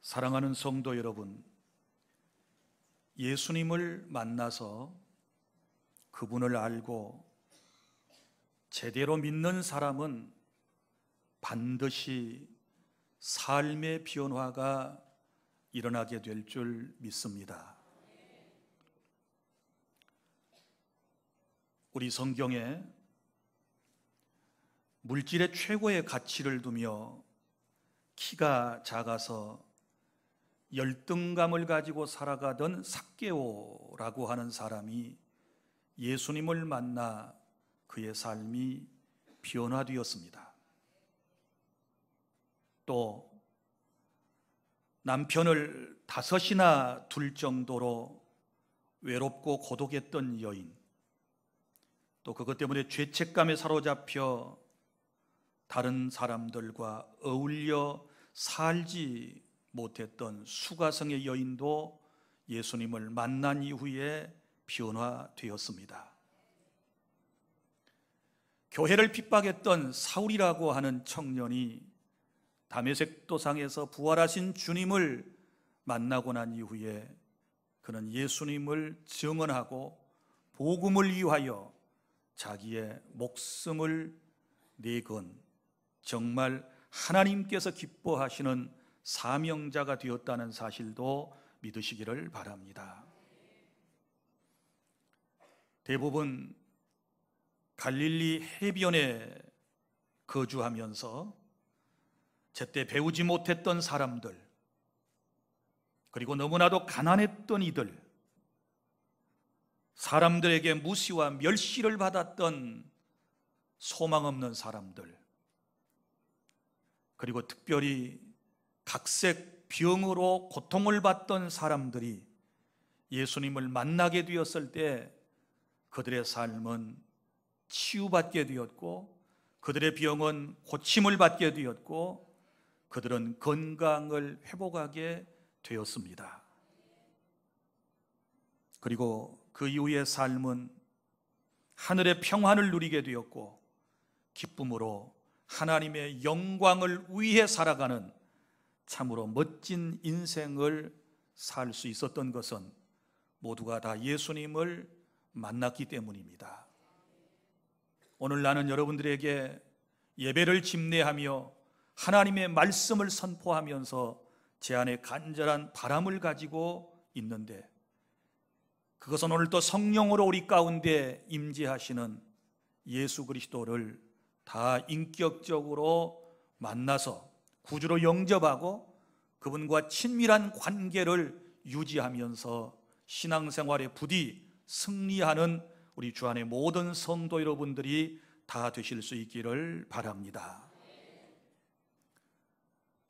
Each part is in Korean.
사랑하는 성도 여러분, 예수님을 만나서 그분을 알고 제대로 믿는 사람은 반드시 삶의 변화가 일어나게 될 줄 믿습니다. 우리 성경에 물질의 최고의 가치를 두며 키가 작아서 열등감을 가지고 살아가던 삭개오라고 하는 사람이 예수님을 만나 그의 삶이 변화되었습니다. 또 남편을 5이나 둘 정도로 외롭고 고독했던 여인, 또 그것 때문에 죄책감에 사로잡혀 다른 사람들과 어울려 살지 못했던 수가성의 여인도 예수님을 만난 이후에 변화되었습니다. 교회를 핍박했던 사울이라고 하는 청년이 다메섹 도상에서 부활하신 주님을 만나고 난 이후에 그는 예수님을 증언하고 복음을 위하여 자기의 목숨을 내건 정말 하나님께서 기뻐하시는 사명자가 되었다는 사실도 믿으시기를 바랍니다. 대부분 갈릴리 해변에 거주하면서 제때 배우지 못했던 사람들, 그리고 너무나도 가난했던 이들, 사람들에게 무시와 멸시를 받았던 소망 없는 사람들, 그리고 특별히 각색 병으로 고통을 받던 사람들이 예수님을 만나게 되었을 때 그들의 삶은 치유받게 되었고, 그들의 병은 고침을 받게 되었고, 그들은 건강을 회복하게 되었습니다. 그리고 그 이후의 삶은 하늘의 평안을 누리게 되었고, 기쁨으로 하나님의 영광을 위해 살아가는 참으로 멋진 인생을 살 수 있었던 것은 모두가 다 예수님을 만났기 때문입니다. 오늘 나는 여러분들에게 예배를 집례하며 하나님의 말씀을 선포하면서 제 안에 간절한 바람을 가지고 있는데, 그것은 오늘 또 성령으로 우리 가운데 임재하시는 예수 그리스도를 다 인격적으로 만나서 구주로 영접하고 그분과 친밀한 관계를 유지하면서 신앙생활에 부디 승리하는 우리 주 안의 모든 성도 여러분들이 다 되실 수 있기를 바랍니다.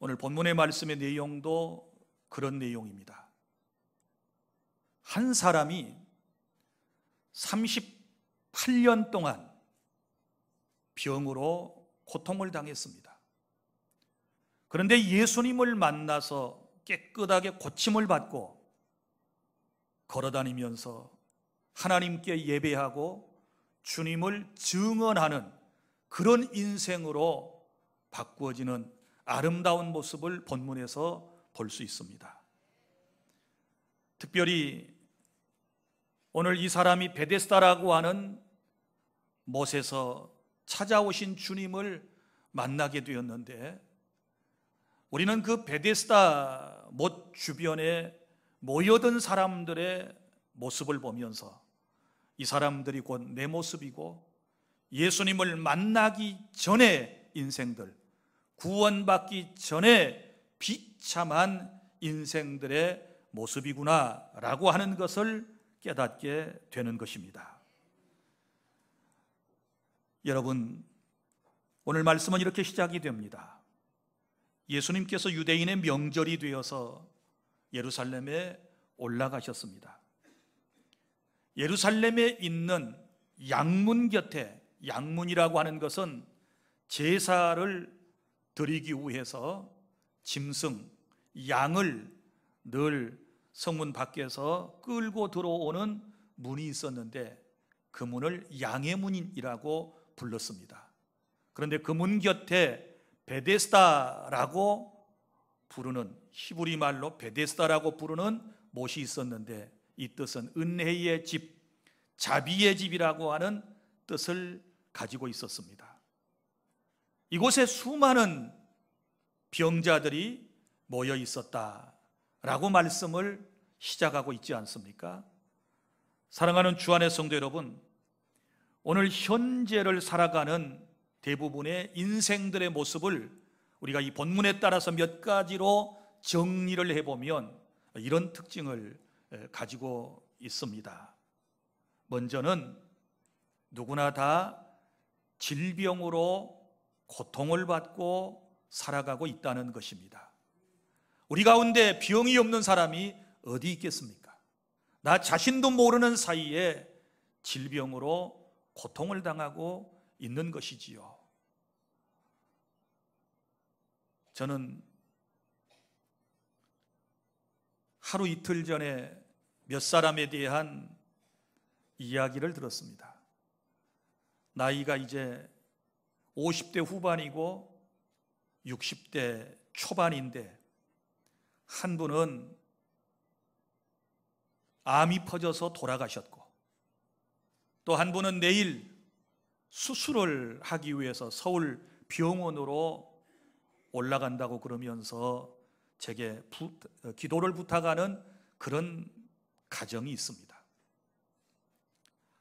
오늘 본문의 말씀의 내용도 그런 내용입니다. 한 사람이 38년 동안 병으로 고통을 당했습니다. 그런데 예수님을 만나서 깨끗하게 고침을 받고 걸어다니면서 하나님께 예배하고 주님을 증언하는 그런 인생으로 바꾸어지는 아름다운 모습을 본문에서 볼 수 있습니다. 특별히 오늘 이 사람이 베데스다라고 하는 못에서 찾아오신 주님을 만나게 되었는데, 우리는 그 베데스다 못 주변에 모여든 사람들의 모습을 보면서 이 사람들이 곧 내 모습이고 예수님을 만나기 전의 인생들, 구원받기 전에 비참한 인생들의 모습이구나 라고 하는 것을 깨닫게 되는 것입니다. 여러분, 오늘 말씀은 이렇게 시작이 됩니다. 예수님께서 유대인의 명절이 되어서 예루살렘에 올라가셨습니다. 예루살렘에 있는 양문 곁에, 양문이라고 하는 것은 제사를 드리기 위해서 짐승, 양을 늘 성문 밖에서 끌고 들어오는 문이 있었는데 그 문을 양의 문이라고 불렀습니다. 그런데 그 문 곁에 베데스다라고 부르는, 히브리 말로 베데스다라고 부르는 못이 있었는데, 이 뜻은 은혜의 집, 자비의 집이라고 하는 뜻을 가지고 있었습니다. 이곳에 수많은 병자들이 모여 있었다라고 말씀을 시작하고 있지 않습니까? 사랑하는 주 안의 성도 여러분, 오늘 현재를 살아가는 대부분의 인생들의 모습을 우리가 이 본문에 따라서 몇 가지로 정리를 해보면 이런 특징을 가지고 있습니다. 먼저는 누구나 다 질병으로 고통을 받고 살아가고 있다는 것입니다. 우리 가운데 병이 없는 사람이 어디 있겠습니까? 나 자신도 모르는 사이에 질병으로 고통을 당하고 있는 것이지요. 저는 하루 이틀 전에 몇 사람에 대한 이야기를 들었습니다. 나이가 이제 50대 후반이고 60대 초반인데, 한 분은 암이 퍼져서 돌아가셨고, 또 한 분은 내일 수술을 하기 위해서 서울 병원으로 올라간다고 그러면서 제게 기도를 부탁하는 그런 가정이 있습니다.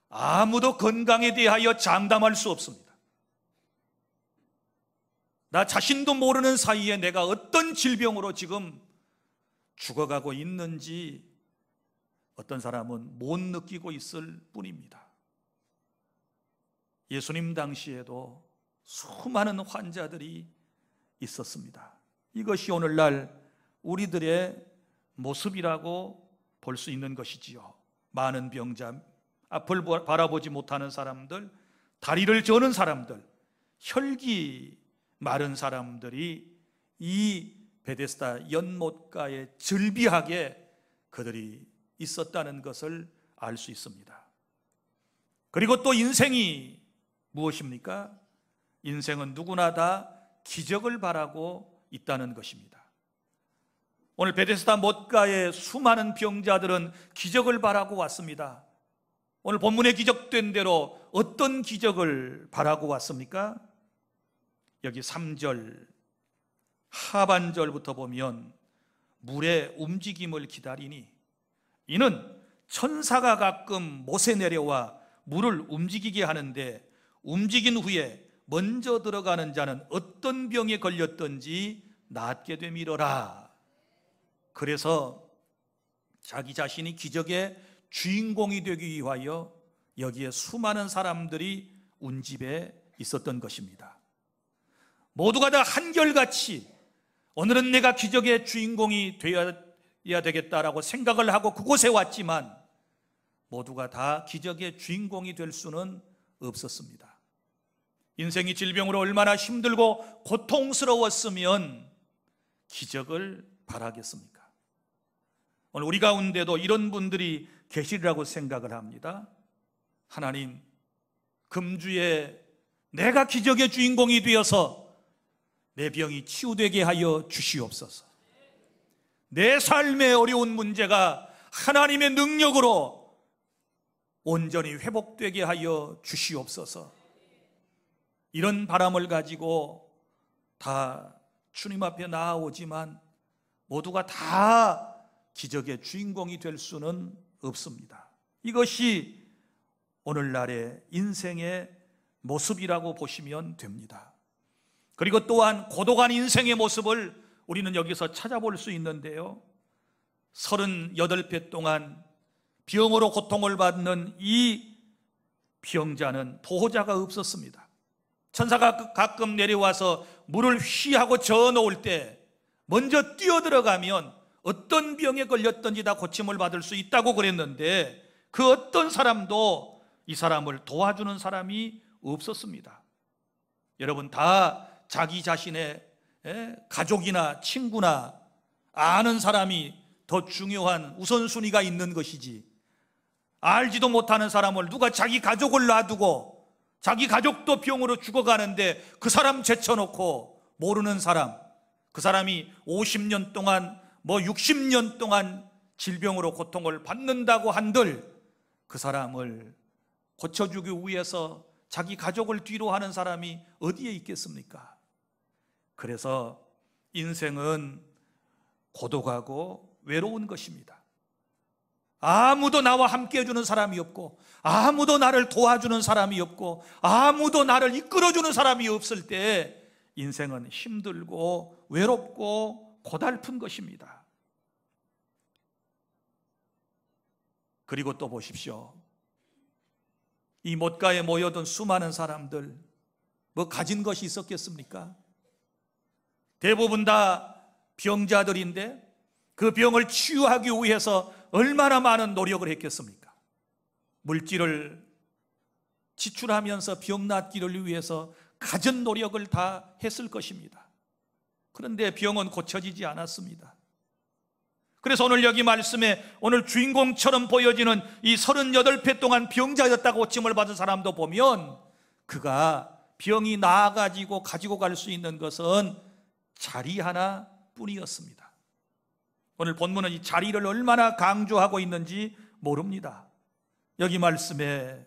아무도 건강에 대하여 장담할 수 없습니다. 나 자신도 모르는 사이에 내가 어떤 질병으로 지금 죽어가고 있는지 어떤 사람은 못 느끼고 있을 뿐입니다. 예수님 당시에도 수많은 환자들이 있었습니다. 이것이 오늘날 우리들의 모습이라고 볼 수 있는 것이지요. 많은 병자, 앞을 바라보지 못하는 사람들, 다리를 저는 사람들, 혈기 마른 사람들이 이 베데스다 연못가에 즐비하게 그들이 있었다는 것을 알 수 있습니다. 그리고 또 인생이 무엇입니까? 인생은 누구나 다 기적을 바라고 있다는 것입니다. 오늘 베데스다 못가의 수많은 병자들은 기적을 바라고 왔습니다. 오늘 본문에 기적된 대로 어떤 기적을 바라고 왔습니까? 여기 3절 하반절부터 보면 물의 움직임을 기다리니 이는 천사가 가끔 못에 내려와 물을 움직이게 하는데, 움직인 후에 먼저 들어가는 자는 어떤 병에 걸렸든지 낫게 되미러라. 그래서 자기 자신이 기적의 주인공이 되기 위하여 여기에 수많은 사람들이 운집에 있었던 것입니다. 모두가 다 한결같이 오늘은 내가 기적의 주인공이 되어야 되겠다라고 생각을 하고 그곳에 왔지만, 모두가 다 기적의 주인공이 될 수는 없었습니다. 인생이 질병으로 얼마나 힘들고 고통스러웠으면 기적을 바라겠습니까? 오늘 우리 가운데도 이런 분들이 계시리라고 생각을 합니다. 하나님, 금주에 내가 기적의 주인공이 되어서 내 병이 치유되게 하여 주시옵소서. 내 삶의 어려운 문제가 하나님의 능력으로 온전히 회복되게 하여 주시옵소서. 이런 바람을 가지고 다 주님 앞에 나아오지만 모두가 다 기적의 주인공이 될 수는 없습니다. 이것이 오늘날의 인생의 모습이라고 보시면 됩니다. 그리고 또한 고독한 인생의 모습을 우리는 여기서 찾아볼 수 있는데요, 38회 동안 병으로 고통을 받는 이 병자는 보호자가 없었습니다. 천사가 가끔 내려와서 물을 휘하고 저어놓을 때 먼저 뛰어들어가면 어떤 병에 걸렸든지 다 고침을 받을 수 있다고 그랬는데, 그 어떤 사람도 이 사람을 도와주는 사람이 없었습니다. 여러분, 다 자기 자신의 가족이나 친구나 아는 사람이 더 중요한 우선순위가 있는 것이지, 알지도 못하는 사람을 누가 자기 가족을 놔두고 자기 가족도 병으로 죽어가는데 그 사람 제쳐놓고 모르는 사람, 그 사람이 50년 동안 60년 동안 질병으로 고통을 받는다고 한들 그 사람을 고쳐주기 위해서 자기 가족을 뒤로 하는 사람이 어디에 있겠습니까? 그래서 인생은 고독하고 외로운 것입니다. 아무도 나와 함께 해주는 사람이 없고, 아무도 나를 도와주는 사람이 없고, 아무도 나를 이끌어주는 사람이 없을 때 인생은 힘들고 외롭고 고달픈 것입니다. 그리고 또 보십시오. 이 못가에 모여든 수많은 사람들, 가진 것이 있었겠습니까? 대부분 다 병자들인데 그 병을 치유하기 위해서 얼마나 많은 노력을 했겠습니까? 물질을 지출하면서 병 낫기를 위해서 갖은 노력을 다 했을 것입니다. 그런데 병은 고쳐지지 않았습니다. 그래서 오늘 여기 말씀에 오늘 주인공처럼 보여지는 이 38회 동안 병자였다고 고침을 받은 사람도 보면 그가 병이 나아가지고 가지고 갈 수 있는 것은 자리 하나 뿐이었습니다. 오늘 본문은 이 자리를 얼마나 강조하고 있는지 모릅니다. 여기 말씀에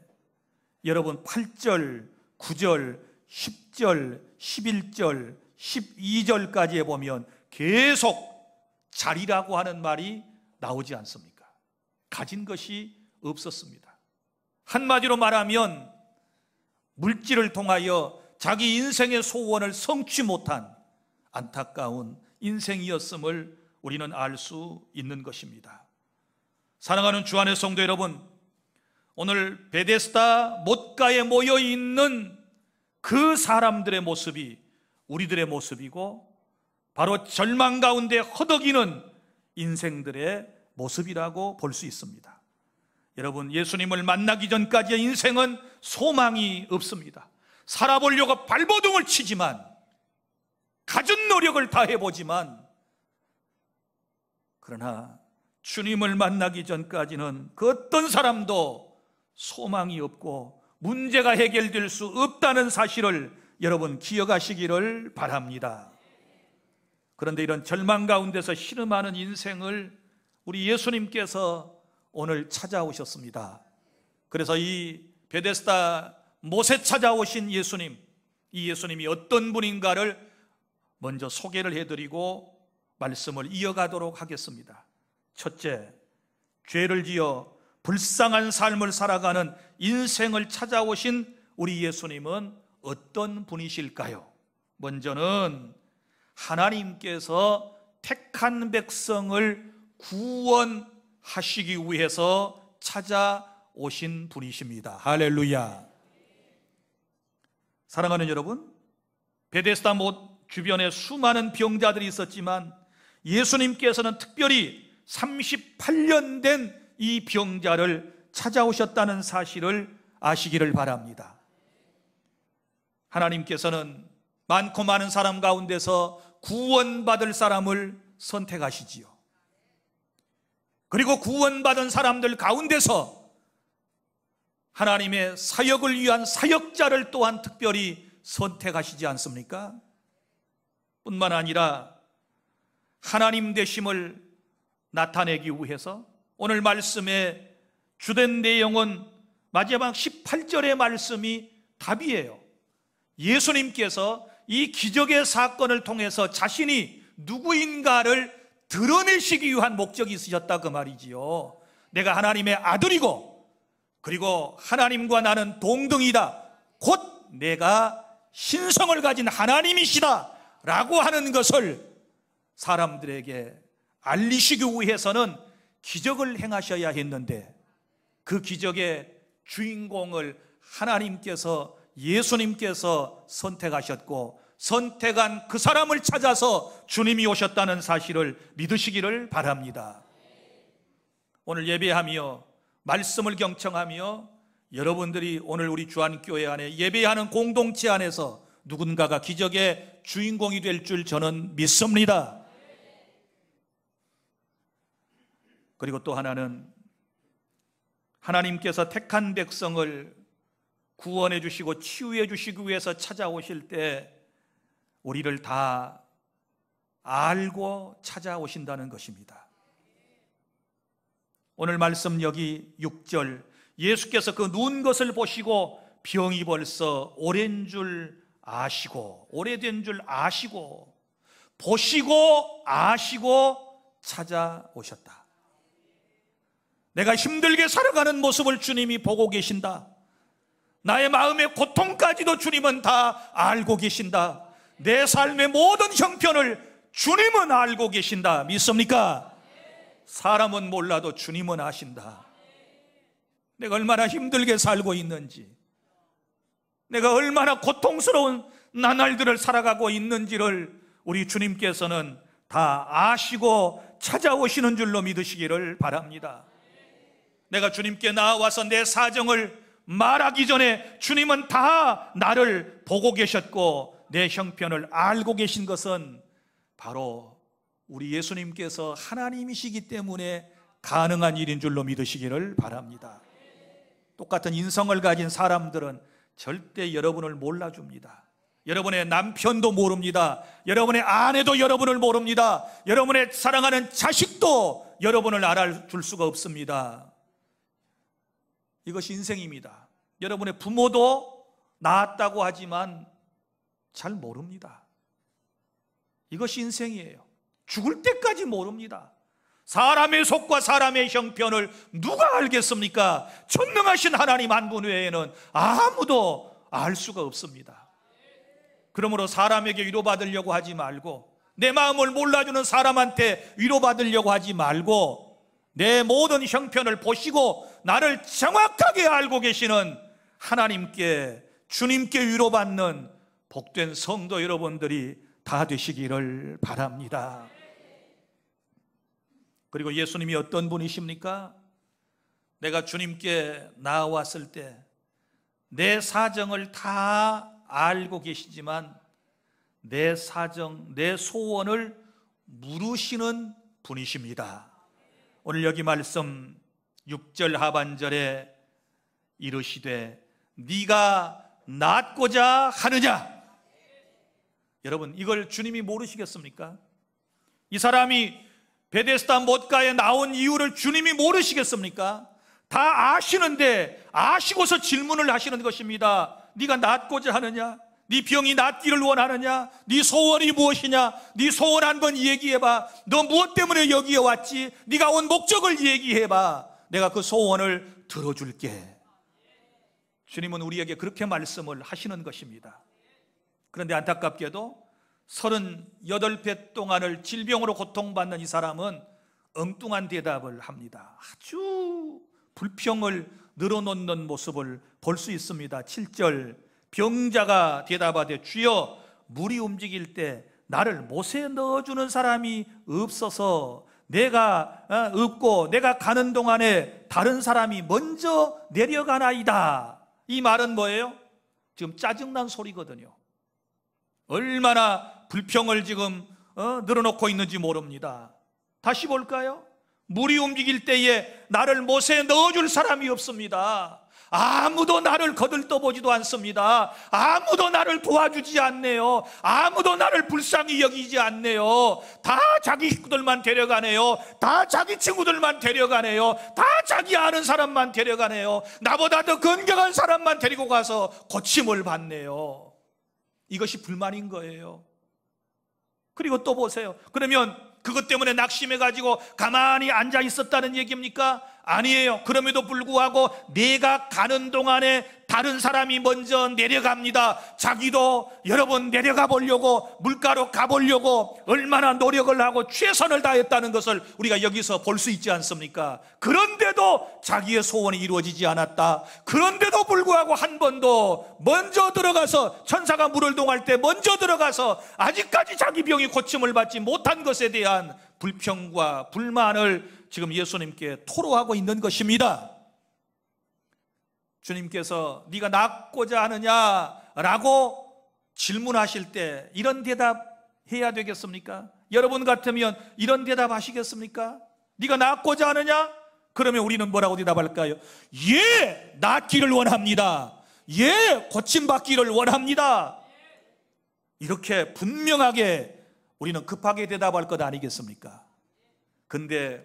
여러분 8절, 9절, 10절, 11절, 12절까지에 보면 계속 자리라고 하는 말이 나오지 않습니까? 가진 것이 없었습니다. 한마디로 말하면 물질을 통하여 자기 인생의 소원을 성취 못한 안타까운 인생이었음을 우리는 알 수 있는 것입니다. 사랑하는 주안의 성도 여러분, 오늘 베데스다 못가에 모여 있는 그 사람들의 모습이 우리들의 모습이고 바로 절망 가운데 허덕이는 인생들의 모습이라고 볼 수 있습니다. 여러분, 예수님을 만나기 전까지의 인생은 소망이 없습니다. 살아보려고 발버둥을 치지만, 갖은 노력을 다 해보지만, 그러나 주님을 만나기 전까지는 그 어떤 사람도 소망이 없고 문제가 해결될 수 없다는 사실을 여러분 기억하시기를 바랍니다. 그런데 이런 절망 가운데서 신음하는 인생을 우리 예수님께서 오늘 찾아오셨습니다. 그래서 이 베데스다 못에 찾아오신 예수님, 이 예수님이 어떤 분인가를 먼저 소개를 해드리고 말씀을 이어가도록 하겠습니다. 첫째, 죄를 지어 불쌍한 삶을 살아가는 인생을 찾아오신 우리 예수님은 어떤 분이실까요? 먼저는 하나님께서 택한 백성을 구원하시기 위해서 찾아오신 분이십니다. 할렐루야. 사랑하는 여러분, 베데스다 못 주변에 수많은 병자들이 있었지만 예수님께서는 특별히 38년 된 이 병자를 찾아오셨다는 사실을 아시기를 바랍니다. 하나님께서는 많고 많은 사람 가운데서 구원받을 사람을 선택하시지요. 그리고 구원받은 사람들 가운데서 하나님의 사역을 위한 사역자를 또한 특별히 선택하시지 않습니까? 뿐만 아니라 하나님 되심을 나타내기 위해서 오늘 말씀의 주된 내용은 마지막 18절의 말씀이 답이에요. 예수님께서 이 기적의 사건을 통해서 자신이 누구인가를 드러내시기 위한 목적이 있으셨다 그 말이지요. 내가 하나님의 아들이고 그리고 하나님과 나는 동등이다, 곧 내가 신성을 가진 하나님이시다 라고 하는 것을 사람들에게 알리시기 위해서는 기적을 행하셔야 했는데 그 기적의 주인공을 하나님께서, 예수님께서 선택하셨고 선택한 그 사람을 찾아서 주님이 오셨다는 사실을 믿으시기를 바랍니다. 오늘 예배하며 말씀을 경청하며 여러분들이 오늘 우리 주안교회 안에 예배하는 공동체 안에서 누군가가 기적의 주인공이 될 줄 저는 믿습니다. 그리고 또 하나는 하나님께서 택한 백성을 구원해 주시고 치유해 주시기 위해서 찾아오실 때 우리를 다 알고 찾아오신다는 것입니다. 오늘 말씀 여기 6절, 예수께서 그 누운 것을 보시고 병이 벌써 오랜 줄 아시고, 오래된 줄 아시고, 보시고 아시고 찾아오셨다. 내가 힘들게 살아가는 모습을 주님이 보고 계신다. 나의 마음의 고통까지도 주님은 다 알고 계신다. 내 삶의 모든 형편을 주님은 알고 계신다. 믿습니까? 사람은 몰라도 주님은 아신다. 내가 얼마나 힘들게 살고 있는지, 내가 얼마나 고통스러운 나날들을 살아가고 있는지를 우리 주님께서는 다 아시고 찾아오시는 줄로 믿으시기를 바랍니다. 내가 주님께 나와서 내 사정을 말하기 전에 주님은 다 나를 보고 계셨고 내 형편을 알고 계신 것은 바로 우리 예수님께서 하나님이시기 때문에 가능한 일인 줄로 믿으시기를 바랍니다. 똑같은 인성을 가진 사람들은 절대 여러분을 몰라줍니다. 여러분의 남편도 모릅니다. 여러분의 아내도 여러분을 모릅니다. 여러분의 사랑하는 자식도 여러분을 알아줄 수가 없습니다. 이것이 인생입니다. 여러분의 부모도 낳았다고 하지만 잘 모릅니다. 이것이 인생이에요. 죽을 때까지 모릅니다. 사람의 속과 사람의 형편을 누가 알겠습니까? 전능하신 하나님 한 분 외에는 아무도 알 수가 없습니다. 그러므로 사람에게 위로받으려고 하지 말고, 내 마음을 몰라주는 사람한테 위로받으려고 하지 말고, 내 모든 형편을 보시고 나를 정확하게 알고 계시는 하나님께, 주님께 위로받는 복된 성도 여러분들이 다 되시기를 바랍니다. 그리고 예수님이 어떤 분이십니까? 내가 주님께 나왔을 때 내 사정을 다 알고 계시지만 내 사정, 내 소원을 물으시는 분이십니다. 오늘 여기 말씀 6절 하반절에 이르시되 네가 낫고자 하느냐? 여러분, 이걸 주님이 모르시겠습니까? 이 사람이 베데스다 못가에 나온 이유를 주님이 모르시겠습니까? 다 아시는데 아시고서 질문을 하시는 것입니다. 네가 낫고자 하느냐? 네 병이 낫기를 원하느냐? 네 소원이 무엇이냐? 네 소원 한번 얘기해봐. 너 무엇 때문에 여기에 왔지? 네가 온 목적을 얘기해봐. 내가 그 소원을 들어줄게. 주님은 우리에게 그렇게 말씀을 하시는 것입니다. 그런데 안타깝게도 38배 동안을 질병으로 고통받는 이 사람은 엉뚱한 대답을 합니다. 아주 불평을 늘어놓는 모습을 볼 수 있습니다. 7절, 병자가 대답하되 주여, 물이 움직일 때 나를 못에 넣어주는 사람이 없어서 내가 없고 내가 가는 동안에 다른 사람이 먼저 내려가나이다. 이 말은 뭐예요? 지금 짜증난 소리거든요. 얼마나 불평을 지금 늘어놓고 있는지 모릅니다. 다시 볼까요? 물이 움직일 때에 나를 못에 넣어줄 사람이 없습니다. 아무도 나를 거들떠보지도 않습니다. 아무도 나를 도와주지 않네요. 아무도 나를 불쌍히 여기지 않네요. 다 자기 식구들만 데려가네요. 다 자기 친구들만 데려가네요. 다 자기 아는 사람만 데려가네요. 나보다 더 건강한 사람만 데리고 가서 고침을 받네요. 이것이 불만인 거예요. 그리고 또 보세요. 그러면 그것 때문에 낙심해가지고 가만히 앉아 있었다는 얘기입니까? 아니에요. 그럼에도 불구하고 내가 가는 동안에 다른 사람이 먼저 내려갑니다. 자기도 여러분 내려가 보려고, 물가로 가보려고 얼마나 노력을 하고 최선을 다했다는 것을 우리가 여기서 볼 수 있지 않습니까? 그런데도 자기의 소원이 이루어지지 않았다. 그런데도 불구하고 한 번도 먼저 들어가서, 천사가 물을 동할 때 먼저 들어가서 아직까지 자기 병이 고침을 받지 못한 것에 대한 불평과 불만을 지금 예수님께 토로하고 있는 것입니다. 주님께서 네가 낫고자 하느냐라고 질문하실 때 이런 대답해야 되겠습니까? 여러분 같으면 이런 대답 하시겠습니까? 네가 낫고자 하느냐? 그러면 우리는 뭐라고 대답할까요? 예, 낫기를 원합니다. 예, 고침받기를 원합니다. 이렇게 분명하게 우리는 급하게 대답할 것 아니겠습니까? 근데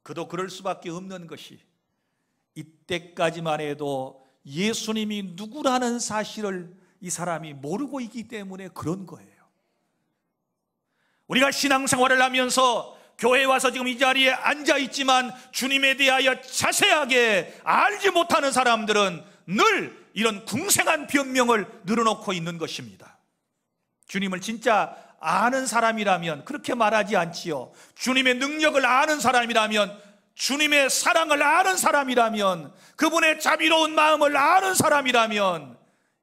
그도 그럴 수밖에 없는 것이, 이때까지만 해도 예수님이 누구라는 사실을 이 사람이 모르고 있기 때문에 그런 거예요. 우리가 신앙생활을 하면서 교회에 와서 지금 이 자리에 앉아 있지만 주님에 대하여 자세하게 알지 못하는 사람들은 늘 이런 궁생한 변명을 늘어놓고 있는 것입니다. 주님을 진짜 아는 사람이라면 그렇게 말하지 않지요. 주님의 능력을 아는 사람이라면, 주님의 사랑을 아는 사람이라면, 그분의 자비로운 마음을 아는 사람이라면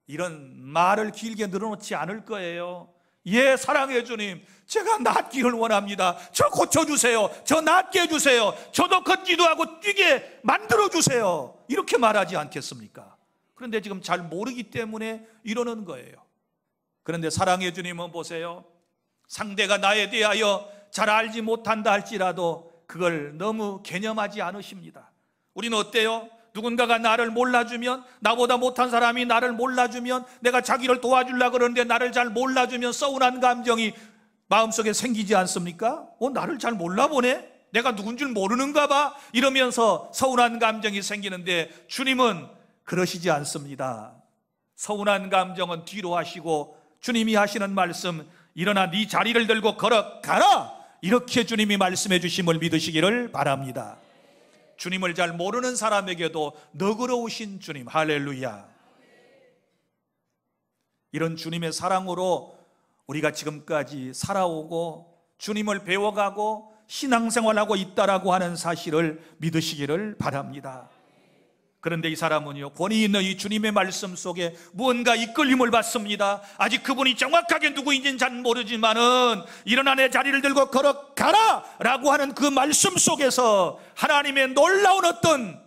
이런 말을 길게 늘어놓지 않을 거예요. 예, 사랑해 주님, 제가 낫기를 원합니다. 저 고쳐주세요. 저 낫게 해주세요. 저도 걷기도 하고 뛰게 만들어주세요. 이렇게 말하지 않겠습니까? 그런데 지금 잘 모르기 때문에 이러는 거예요. 그런데 사랑해 주님은 보세요, 상대가 나에 대하여 잘 알지 못한다 할지라도 그걸 너무 개념하지 않으십니다. 우리는 어때요? 누군가가 나를 몰라주면, 나보다 못한 사람이 나를 몰라주면, 내가 자기를 도와주려고 그러는데 나를 잘 몰라주면 서운한 감정이 마음속에 생기지 않습니까? 나를 잘 몰라보네? 내가 누군 줄 모르는가 봐? 이러면서 서운한 감정이 생기는데 주님은 그러시지 않습니다. 서운한 감정은 뒤로 하시고 주님이 하시는 말씀, 일어나 네 자리를 들고 걸어가라, 이렇게 주님이 말씀해 주심을 믿으시기를 바랍니다. 주님을 잘 모르는 사람에게도 너그러우신 주님, 할렐루야. 이런 주님의 사랑으로 우리가 지금까지 살아오고 주님을 배워가고 신앙생활하고 있다라고 하는 사실을 믿으시기를 바랍니다. 그런데 이 사람은요, 권위 있는 이 주님의 말씀 속에 무언가 이끌림을 받습니다. 아직 그분이 정확하게 누구인지는 잘 모르지만은 일어나 내 자리를 들고 걸어가라 라고 하는 그 말씀 속에서 하나님의 놀라운 어떤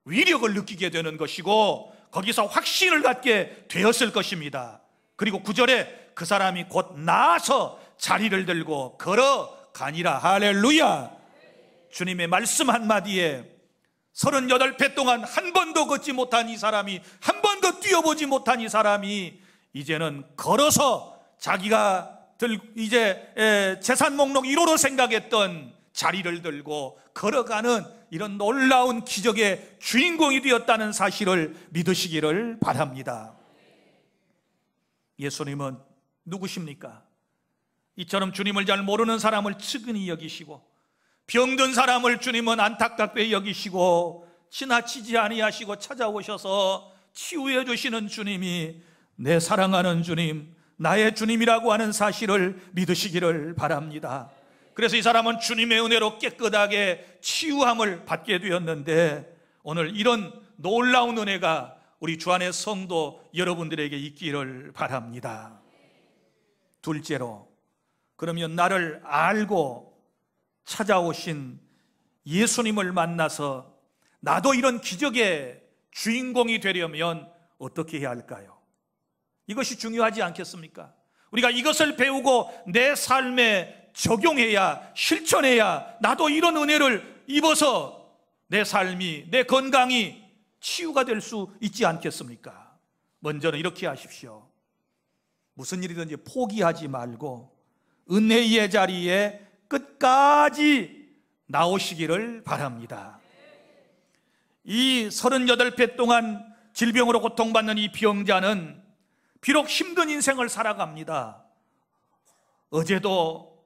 위력을 느끼게 되는 것이고, 거기서 확신을 갖게 되었을 것입니다. 그리고 9절에 그 사람이 곧 나아서 자리를 들고 걸어가니라. 할렐루야. 주님의 말씀 한마디에 38회 동안 한 번도 걷지 못한 이 사람이, 한 번도 뛰어보지 못한 이 사람이 이제는 걸어서 자기가 이제 재산 목록 1호로 생각했던 자리를 들고 걸어가는 이런 놀라운 기적의 주인공이 되었다는 사실을 믿으시기를 바랍니다. 예수님은 누구십니까? 이처럼 주님을 잘 모르는 사람을 측은히 여기시고, 병든 사람을 주님은 안타깝게 여기시고 지나치지 아니하시고 찾아오셔서 치유해 주시는 주님이 내 사랑하는 주님, 나의 주님이라고 하는 사실을 믿으시기를 바랍니다. 그래서 이 사람은 주님의 은혜로 깨끗하게 치유함을 받게 되었는데, 오늘 이런 놀라운 은혜가 우리 주 안의 성도 여러분들에게 있기를 바랍니다. 둘째로, 그러면 나를 알고 찾아오신 예수님을 만나서 나도 이런 기적의 주인공이 되려면 어떻게 해야 할까요? 이것이 중요하지 않겠습니까? 우리가 이것을 배우고 내 삶에 적용해야, 실천해야 나도 이런 은혜를 입어서 내 삶이, 내 건강이 치유가 될 수 있지 않겠습니까? 먼저는 이렇게 하십시오. 무슨 일이든지 포기하지 말고 은혜의 자리에 끝까지 나오시기를 바랍니다. 이 38회 동안 질병으로 고통받는 이 병자는 비록 힘든 인생을 살아갑니다. 어제도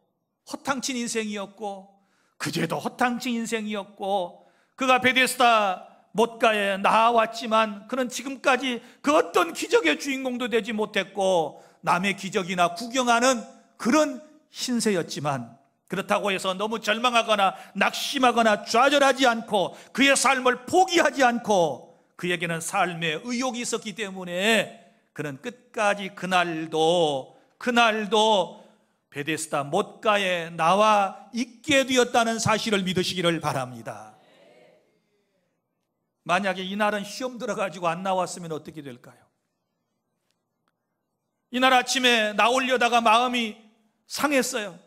허탕친 인생이었고 그제도 허탕친 인생이었고, 그가 베데스다 못가에 나아왔지만 그는 지금까지 그 어떤 기적의 주인공도 되지 못했고 남의 기적이나 구경하는 그런 신세였지만, 그렇다고 해서 너무 절망하거나 낙심하거나 좌절하지 않고 그의 삶을 포기하지 않고, 그에게는 삶의 의욕이 있었기 때문에 그는 끝까지 그날도 베데스다 못가에 나와 있게 되었다는 사실을 믿으시기를 바랍니다. 만약에 이날은 시험 들어가지고 안 나왔으면 어떻게 될까요? 이날 아침에 나오려다가 마음이 상했어요.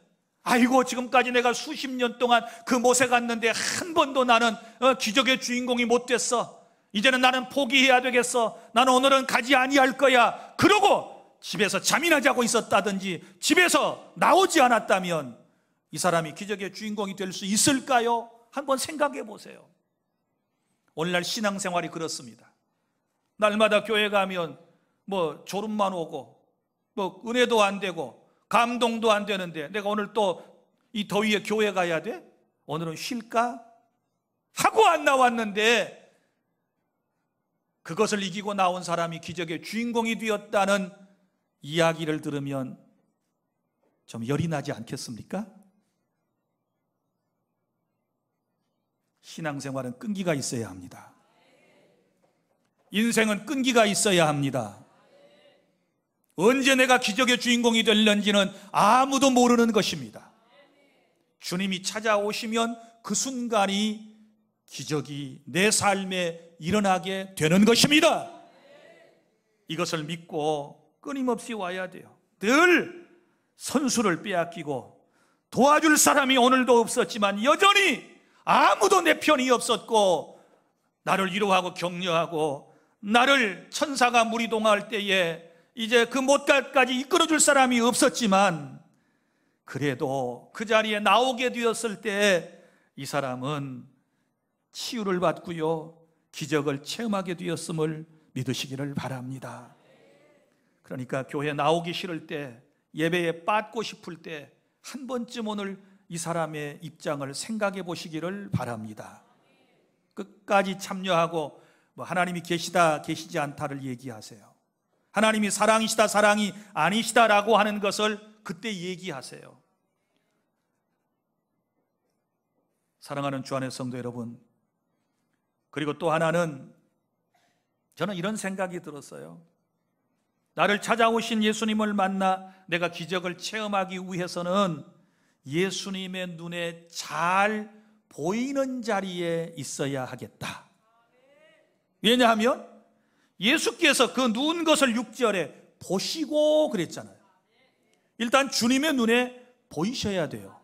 아이고, 지금까지 내가 수십 년 동안 그 못에 갔는데 한 번도 나는 기적의 주인공이 못 됐어. 이제는 나는 포기해야 되겠어. 나는 오늘은 가지 아니할 거야. 그러고 집에서 잠이나 자고 있었다든지 집에서 나오지 않았다면 이 사람이 기적의 주인공이 될 수 있을까요? 한번 생각해 보세요. 오늘날 신앙생활이 그렇습니다. 날마다 교회 가면 졸음만 오고 은혜도 안 되고 감동도 안 되는데 내가 오늘 또 이 더위에 교회 가야 돼? 오늘은 쉴까? 하고 안 나왔는데 그것을 이기고 나온 사람이 기적의 주인공이 되었다는 이야기를 들으면 좀 열이 나지 않겠습니까? 신앙생활은 끈기가 있어야 합니다. 인생은 끈기가 있어야 합니다. 언제 내가 기적의 주인공이 될는지는 아무도 모르는 것입니다. 주님이 찾아오시면 그 순간이 기적이 내 삶에 일어나게 되는 것입니다. 이것을 믿고 끊임없이 와야 돼요. 늘 선수를 빼앗기고 도와줄 사람이 오늘도 없었지만 여전히 아무도 내 편이 없었고 나를 위로하고 격려하고 나를 천사가 무리동할 때에 이제 그 못갈까지 이끌어줄 사람이 없었지만 그래도 그 자리에 나오게 되었을 때 이 사람은 치유를 받고요 기적을 체험하게 되었음을 믿으시기를 바랍니다. 그러니까 교회 나오기 싫을 때, 예배에 빠지고 싶을 때 한 번쯤 오늘 이 사람의 입장을 생각해 보시기를 바랍니다. 끝까지 참여하고 하나님이 계시다 계시지 않다를 얘기하세요. 하나님이 사랑이시다 사랑이 아니시다라고 하는 것을 그때 얘기하세요. 사랑하는 주 안의 성도 여러분, 그리고 또 하나는 저는 이런 생각이 들었어요. 나를 찾아오신 예수님을 만나 내가 기적을 체험하기 위해서는 예수님의 눈에 잘 보이는 자리에 있어야 하겠다. 왜냐하면 예수께서 그 누운 것을 6절에 보시고 그랬잖아요. 일단 주님의 눈에 보이셔야 돼요.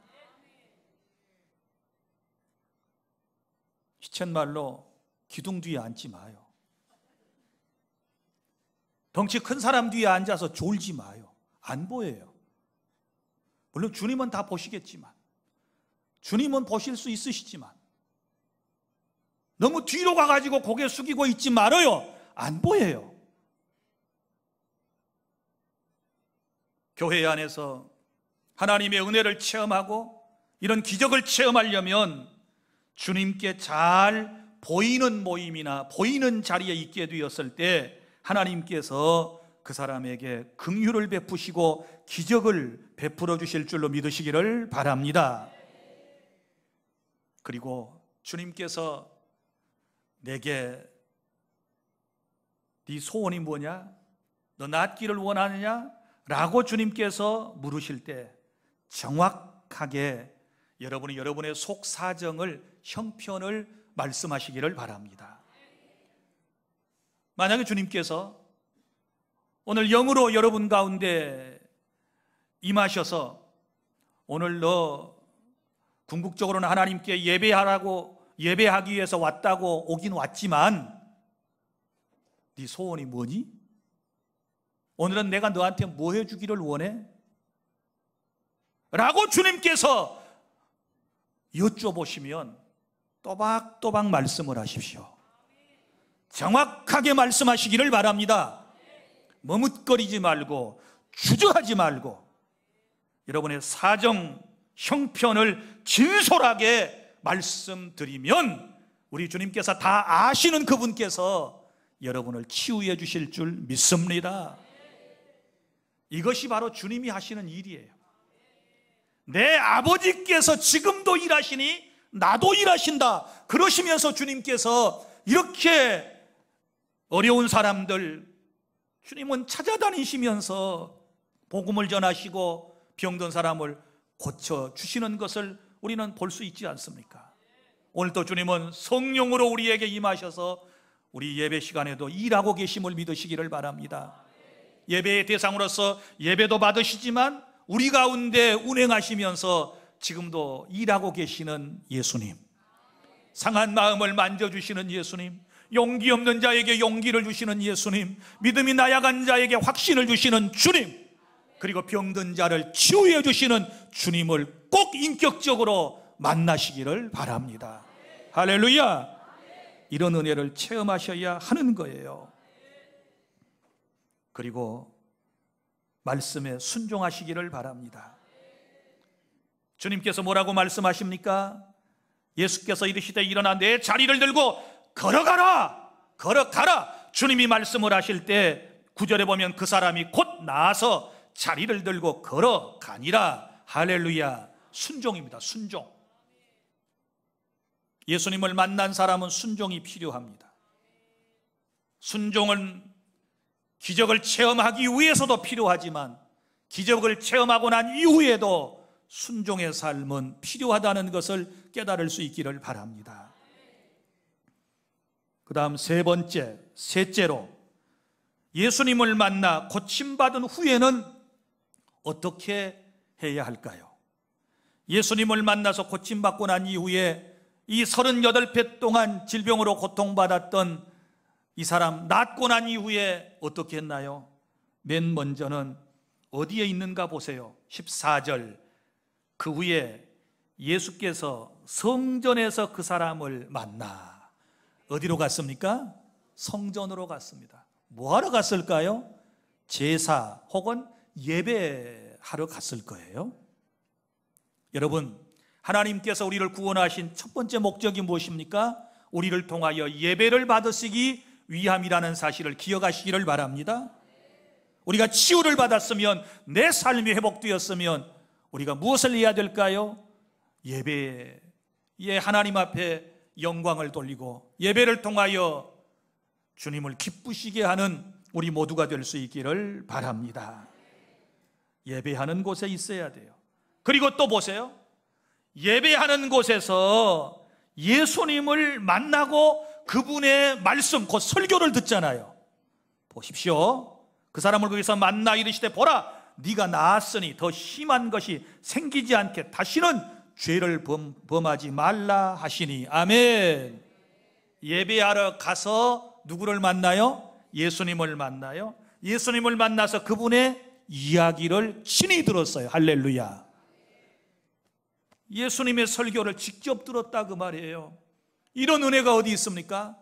시쳇말로 기둥 뒤에 앉지 마요. 덩치 큰 사람 뒤에 앉아서 졸지 마요. 안 보여요. 물론 주님은 다 보시겠지만, 주님은 보실 수 있으시지만 너무 뒤로 가가지고 고개 숙이고 있지 말아요. 안 보여요. 교회 안에서 하나님의 은혜를 체험하고 이런 기적을 체험하려면 주님께 잘 보이는 모임이나 보이는 자리에 있게 되었을 때 하나님께서 그 사람에게 긍휼을 베푸시고 기적을 베풀어 주실 줄로 믿으시기를 바랍니다. 그리고 주님께서 내게 네 소원이 뭐냐? 너 낫기를 원하느냐? 라고 주님께서 물으실 때 정확하게 여러분이 여러분의 속사정을, 형편을 말씀하시기를 바랍니다. 만약에 주님께서 오늘 영으로 여러분 가운데 임하셔서 오늘 너 궁극적으로는 하나님께 예배하기 위해서 왔다고 오긴 왔지만 네 소원이 뭐니? 오늘은 내가 너한테 뭐 해주기를 원해? 라고 주님께서 여쭤보시면 또박또박 말씀을 하십시오. 정확하게 말씀하시기를 바랍니다. 머뭇거리지 말고 주저하지 말고 여러분의 사정, 형편을 진솔하게 말씀드리면 우리 주님께서 다 아시는 그분께서 여러분을 치유해 주실 줄 믿습니다. 이것이 바로 주님이 하시는 일이에요. 내 아버지께서 지금도 일하시니 나도 일하신다. 그러시면서 주님께서 이렇게 어려운 사람들 주님은 찾아다니시면서 복음을 전하시고 병든 사람을 고쳐주시는 것을 우리는 볼 수 있지 않습니까? 오늘도 주님은 성령으로 우리에게 임하셔서 우리 예배 시간에도 일하고 계심을 믿으시기를 바랍니다. 예배의 대상으로서 예배도 받으시지만 우리 가운데 운행하시면서 지금도 일하고 계시는 예수님, 상한 마음을 만져주시는 예수님, 용기 없는 자에게 용기를 주시는 예수님, 믿음이 나약한 자에게 확신을 주시는 주님, 그리고 병든 자를 치유해 주시는 주님을 꼭 인격적으로 만나시기를 바랍니다. 할렐루야! 이런 은혜를 체험하셔야 하는 거예요. 그리고 말씀에 순종하시기를 바랍니다. 주님께서 뭐라고 말씀하십니까? 예수께서 이르시되 일어나 내 자리를 들고 걸어가라, 걸어가라. 주님이 말씀을 하실 때 9절에 보면 그 사람이 곧 나아서 자리를 들고 걸어가니라. 할렐루야. 순종입니다. 순종. 예수님을 만난 사람은 순종이 필요합니다. 순종은 기적을 체험하기 위해서도 필요하지만 기적을 체험하고 난 이후에도 순종의 삶은 필요하다는 것을 깨달을 수 있기를 바랍니다. 그 다음 셋째로 예수님을 만나 고침받은 후에는 어떻게 해야 할까요? 예수님을 만나서 고침받고 난 이후에 이 38회 동안 질병으로 고통받았던 이 사람 낫고 난 이후에 어떻게 했나요? 맨 먼저는 어디에 있는가 보세요. 14절. 그 후에 예수께서 성전에서 그 사람을 만나 어디로 갔습니까? 성전으로 갔습니다. 뭐하러 갔을까요? 제사 혹은 예배하러 갔을 거예요. 여러분, 하나님께서 우리를 구원하신 첫 번째 목적이 무엇입니까? 우리를 통하여 예배를 받으시기 위함이라는 사실을 기억하시기를 바랍니다. 우리가 치유를 받았으면, 내 삶이 회복되었으면 우리가 무엇을 해야 될까요? 예배에 하나님 앞에 영광을 돌리고 예배를 통하여 주님을 기쁘시게 하는 우리 모두가 될 수 있기를 바랍니다. 예배하는 곳에 있어야 돼요. 그리고 또 보세요. 예배하는 곳에서 예수님을 만나고 그분의 말씀, 곧 설교를 듣잖아요. 보십시오. 그 사람을 거기서 만나 이르시되 보라, 네가 나았으니 더 심한 것이 생기지 않게 다시는 죄를 범하지 말라 하시니. 아멘. 예배하러 가서 누구를 만나요? 예수님을 만나요. 예수님을 만나서 그분의 이야기를 친히 들었어요. 할렐루야. 예수님의 설교를 직접 들었다 그 말이에요. 이런 은혜가 어디 있습니까?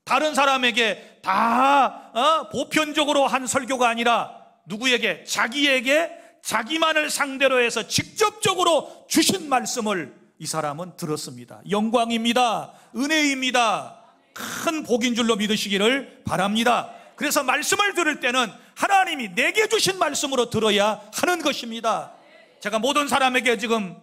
다른 사람에게 다 보편적으로 한 설교가 아니라 누구에게? 자기에게 자기만을 상대로 해서 직접적으로 주신 말씀을 이 사람은 들었습니다. 영광입니다. 은혜입니다. 큰 복인 줄로 믿으시기를 바랍니다. 그래서 말씀을 들을 때는 하나님이 내게 주신 말씀으로 들어야 하는 것입니다. 제가 모든 사람에게 지금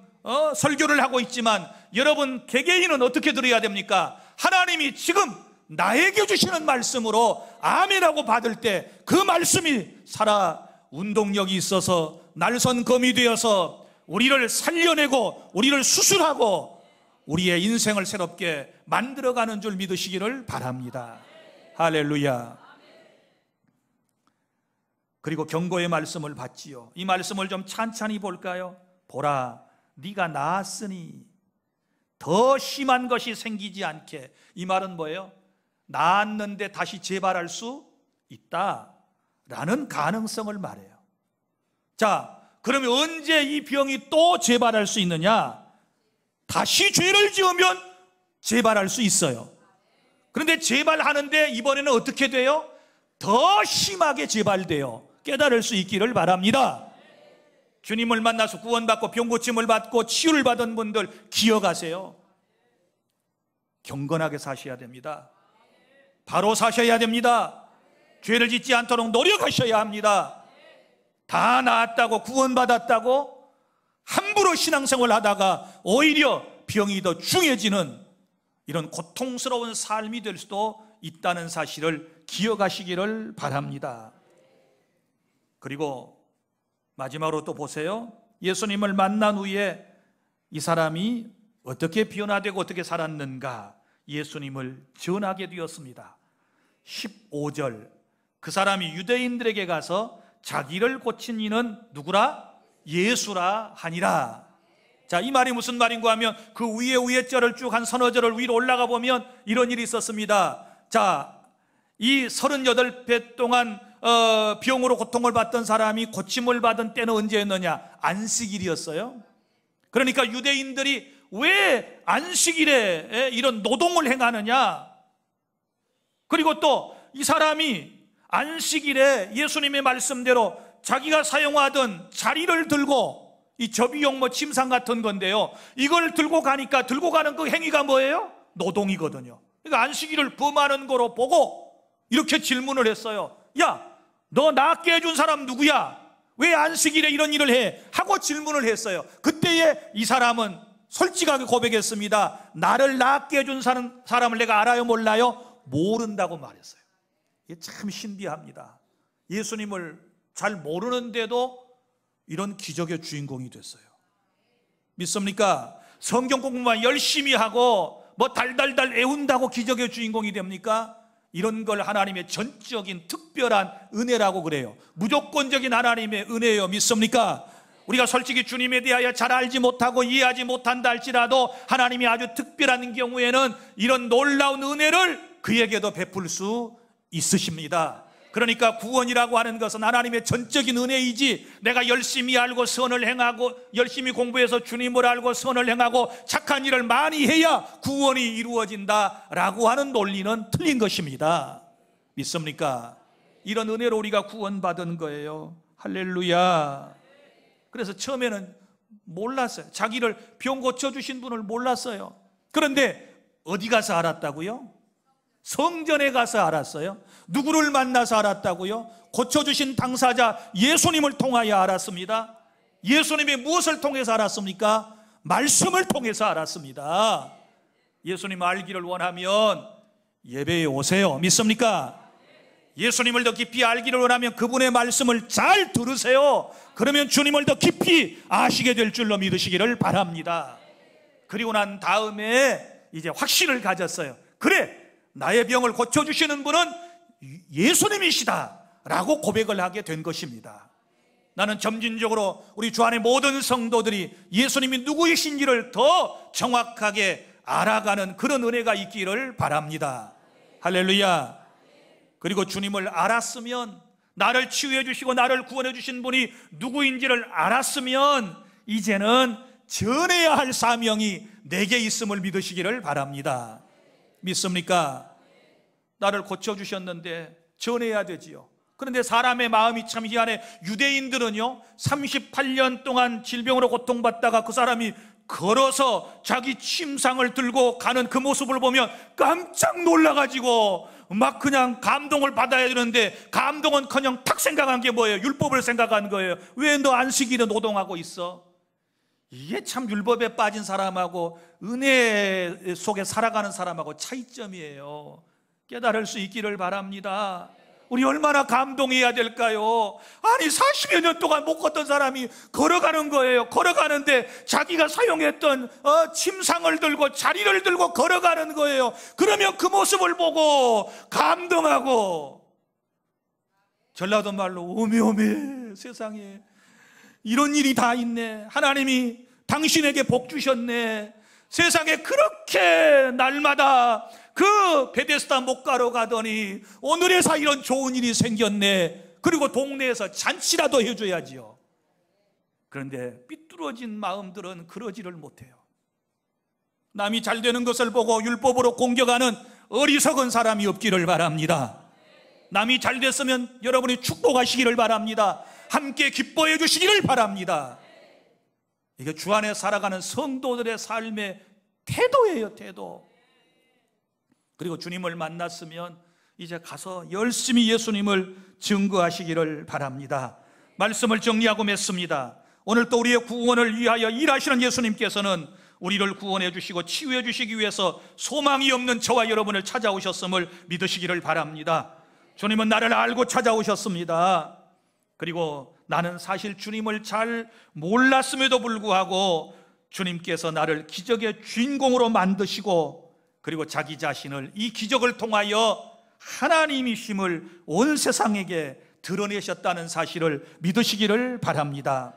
설교를 하고 있지만 여러분 개개인은 어떻게 들어야 됩니까? 하나님이 지금 나에게 주시는 말씀으로 아멘하고 받을 때 그 말씀이 살아 운동력이 있어서 날선 검이 되어서 우리를 살려내고 우리를 수술하고 우리의 인생을 새롭게 만들어가는 줄 믿으시기를 바랍니다. 할렐루야. 그리고 경고의 말씀을 받지요. 이 말씀을 좀 찬찬히 볼까요? 보라, 네가 나았으니 더 심한 것이 생기지 않게. 이 말은 뭐예요? 나았는데 다시 재발할 수 있다라는 가능성을 말해요. 자, 그러면 언제 이 병이 또 재발할 수 있느냐? 다시 죄를 지으면 재발할 수 있어요. 그런데 재발하는데 이번에는 어떻게 돼요? 더 심하게 재발돼요. 깨달을 수 있기를 바랍니다. 주님을 만나서 구원받고 병고침을 받고 치유를 받은 분들 기억하세요. 경건하게 사셔야 됩니다. 바로 사셔야 됩니다. 죄를 짓지 않도록 노력하셔야 합니다. 다 나았다고 구원받았다고 함부로 신앙생활을 하다가 오히려 병이 더 중해지는 이런 고통스러운 삶이 될 수도 있다는 사실을 기억하시기를 바랍니다. 그리고 마지막으로 또 보세요. 예수님을 만난 후에 이 사람이 어떻게 변화되고 어떻게 살았는가? 예수님을 전하게 되었습니다. 15절. 그 사람이 유대인들에게 가서 자기를 고친 이는 누구라? 예수라 하니라. 자, 이 말이 무슨 말인가 하면 그 위에 절을 쭉 한 서너 절을 위로 올라가 보면 이런 일이 있었습니다. 자, 이 38배 동안 병으로 고통을 받던 사람이 고침을 받은 때는 언제였느냐? 안식일이었어요. 그러니까 유대인들이 왜 안식일에 이런 노동을 행하느냐? 그리고 또 이 사람이 안식일에 예수님의 말씀대로 자기가 사용하던 자리를 들고, 이 접이용 침상 같은 건데요, 이걸 들고 가니까 들고 가는 그 행위가 뭐예요? 노동이거든요. 그러니까 안식일을 범하는 거로 보고 이렇게 질문을 했어요. 야, 너 낫게 해준 사람 누구야? 왜 안식일에 이런 일을 해? 하고 질문을 했어요. 그때에 이 사람은 솔직하게 고백했습니다. 나를 낫게 해준 사람을 내가 알아요, 몰라요? 모른다고 말했어요. 이게 참 신비합니다. 예수님을 잘 모르는데도 이런 기적의 주인공이 됐어요. 믿습니까? 성경 공부만 열심히 하고 달달달 애운다고 기적의 주인공이 됩니까? 이런 걸 하나님의 전적인 특별한 은혜라고 그래요. 무조건적인 하나님의 은혜예요. 믿습니까? 우리가 솔직히 주님에 대하여 잘 알지 못하고 이해하지 못한다 할지라도 하나님이 아주 특별한 경우에는 이런 놀라운 은혜를 그에게도 베풀 수 있으십니다. 그러니까 구원이라고 하는 것은 하나님의 전적인 은혜이지, 내가 열심히 알고 선을 행하고 열심히 공부해서 주님을 알고 선을 행하고 착한 일을 많이 해야 구원이 이루어진다라고 하는 논리는 틀린 것입니다. 믿습니까? 이런 은혜로 우리가 구원받은 거예요. 할렐루야. 그래서 처음에는 몰랐어요. 자기를 병 고쳐주신 분을 몰랐어요. 그런데 어디 가서 알았다고요? 성전에 가서 알았어요. 누구를 만나서 알았다고요? 고쳐주신 당사자 예수님을 통하여 알았습니다. 예수님이 무엇을 통해서 알았습니까? 말씀을 통해서 알았습니다. 예수님 알기를 원하면 예배에 오세요. 믿습니까? 예수님을 더 깊이 알기를 원하면 그분의 말씀을 잘 들으세요. 그러면 주님을 더 깊이 아시게 될 줄로 믿으시기를 바랍니다. 그리고 난 다음에 이제 확신을 가졌어요. 그래, 나의 병을 고쳐주시는 분은 예수님이시다 라고 고백을 하게 된 것입니다. 나는 점진적으로 우리 주 안의 모든 성도들이 예수님이 누구이신지를 더 정확하게 알아가는 그런 은혜가 있기를 바랍니다. 할렐루야. 그리고 주님을 알았으면, 나를 치유해 주시고 나를 구원해 주신 분이 누구인지를 알았으면 이제는 전해야 할 사명이 내게 있음을 믿으시기를 바랍니다. 믿습니까? 나를 고쳐주셨는데 전해야 되지요. 그런데 사람의 마음이 참 희한해. 유대인들은요, 38년 동안 질병으로 고통받다가 그 사람이 걸어서 자기 침상을 들고 가는 그 모습을 보면 깜짝 놀라가지고 막 그냥 감동을 받아야 되는데, 감동은커녕 탁 생각한 게 뭐예요? 율법을 생각한 거예요. 왜 너 안식일에 노동하고 있어? 이게 참 율법에 빠진 사람하고 은혜 속에 살아가는 사람하고 차이점이에요. 깨달을 수 있기를 바랍니다. 우리 얼마나 감동해야 될까요? 아니 40여 년 동안 못 걷던 사람이 걸어가는 거예요. 걸어가는데 자기가 사용했던 침상을 들고 자리를 들고 걸어가는 거예요. 그러면 그 모습을 보고 감동하고, 전라도 말로 오메오메, 세상에 이런 일이 다 있네. 하나님이 당신에게 복 주셨네. 세상에 그렇게 날마다 그 베데스다 목가로 가더니 오늘에서 이런 좋은 일이 생겼네. 그리고 동네에서 잔치라도 해줘야지요. 그런데 삐뚤어진 마음들은 그러지를 못해요. 남이 잘 되는 것을 보고 율법으로 공격하는 어리석은 사람이 없기를 바랍니다. 남이 잘 됐으면 여러분이 축복하시기를 바랍니다. 함께 기뻐해 주시기를 바랍니다. 이게 주 안에 살아가는 성도들의 삶의 태도예요, 태도. 그리고 주님을 만났으면 이제 가서 열심히 예수님을 증거하시기를 바랍니다. 말씀을 정리하고 맺습니다. 오늘 또 우리의 구원을 위하여 일하시는 예수님께서는 우리를 구원해 주시고 치유해 주시기 위해서 소망이 없는 저와 여러분을 찾아오셨음을 믿으시기를 바랍니다. 주님은 나를 알고 찾아오셨습니다. 그리고 나는 사실 주님을 잘 몰랐음에도 불구하고 주님께서 나를 기적의 주인공으로 만드시고, 그리고 자기 자신을 이 기적을 통하여 하나님이심을 온 세상에게 드러내셨다는 사실을 믿으시기를 바랍니다.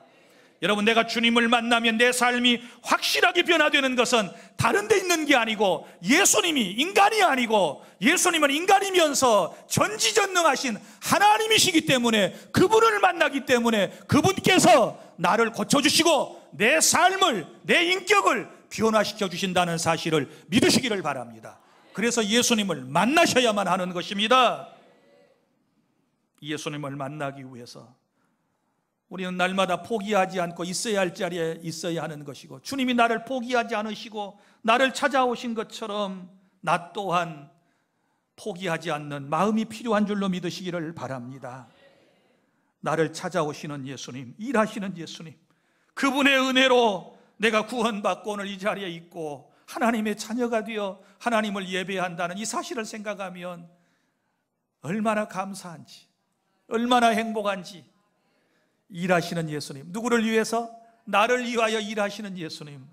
여러분, 내가 주님을 만나면 내 삶이 확실하게 변화되는 것은 다른 데 있는 게 아니고 예수님이 인간이 아니고 예수님은 인간이면서 전지전능하신 하나님이시기 때문에 그분을 만나기 때문에 그분께서 나를 고쳐주시고 내 삶을, 내 인격을 변화시켜 주신다는 사실을 믿으시기를 바랍니다. 그래서 예수님을 만나셔야만 하는 것입니다. 예수님을 만나기 위해서 우리는 날마다 포기하지 않고 있어야 할 자리에 있어야 하는 것이고, 주님이 나를 포기하지 않으시고 나를 찾아오신 것처럼 나 또한 포기하지 않는 마음이 필요한 줄로 믿으시기를 바랍니다. 나를 찾아오시는 예수님, 일하시는 예수님, 그분의 은혜로 내가 구원받고 오늘 이 자리에 있고 하나님의 자녀가 되어 하나님을 예배한다는 이 사실을 생각하면 얼마나 감사한지, 얼마나 행복한지. 일하시는 예수님, 누구를 위해서? 나를 위하여 일하시는 예수님.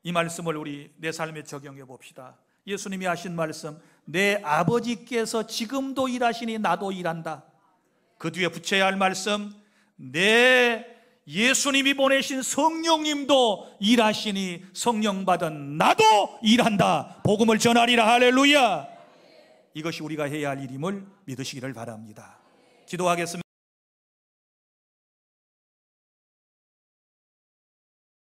이 말씀을 우리 내 삶에 적용해 봅시다. 예수님이 하신 말씀, 내 아버지께서 지금도 일하시니 나도 일한다. 그 뒤에 붙여야 할 말씀, 내 예수님이 보내신 성령님도 일하시니 성령 받은 나도 일한다. 복음을 전하리라. 할렐루야. 이것이 우리가 해야 할 일임을 믿으시기를 바랍니다. 기도하겠습니다.